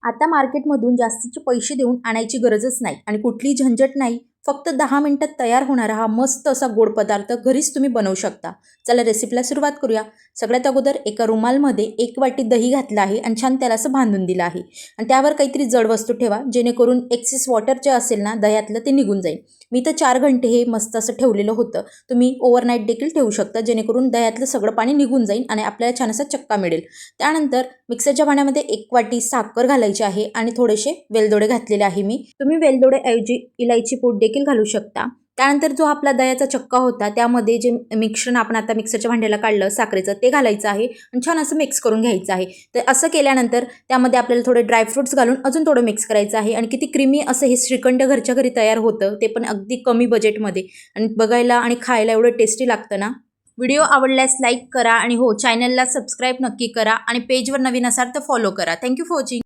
आता मार्केटमधून जास्तीचे पैसे देऊन आणायची गरजच नाही आणि कुठली झंझट नाही. फक्त 10 मिनिटात तयार होणारा हा मस्त असा गोड पदार्थ घरीच तुम्ही बनवू शकता. चला रेसिपीला सुरुवात करूया. सगळ्यात अगोदर एका रुमालमध्ये 1 वाटी दही घातलं आहे आणि छान त्याला असं बांधून दिलं आहे आणि त्यावर काहीतरी जड वस्तू ठेवा जेणेकरून एक्सेस वॉटर जे असेल ना दह्यातलं ते निघून जाईल. मी तर 4 घंटे हे मस्त असं ठेवलेलं होतं. तुम्ही ओव्हरनाईट देखील ठेवू शकता जेणेकरून दह्यातलं सगळं पाणी निघून जाईल आणि आपल्याला छान असा चक्का मिळेल. त्यानंतर मिक्सरच्या भांड्यामध्ये 1 वाटी साखर घालायची आहे आणि थोडेसे वेलदोडे घातलेले आहे मी. तुम्ही वेलदोडे ऐवजी इलायची पूड देखील घालू शकता. त्यानंतर जो आपला दह्याचा चक्का होता त्यामध्ये जे मिश्रण आपण आता मिक्सरच्या भांड्याला काढलं साखरेचं ते घालायचं आहे आणि छान असं मिक्स करून घ्यायचं आहे. तर असं केल्यानंतर त्यामध्ये आपल्याला थोडे ड्रायफ्रुट्स घालून अजून थोडं मिक्स करायचं आहे आणि किती क्रीमी असं हे श्रीखंड घरच्या घरी तयार होतं, ते पण अगदी कमी बजेटमध्ये आणि बघायला आणि खायला एवढं टेस्टी लागतं ना. व्हिडिओ आवडल्यास लाईक करा आणि हो चॅनलला सबस्क्राईब नक्की करा आणि पेजवर नवीन असाल तर फॉलो करा. Thank you for watching.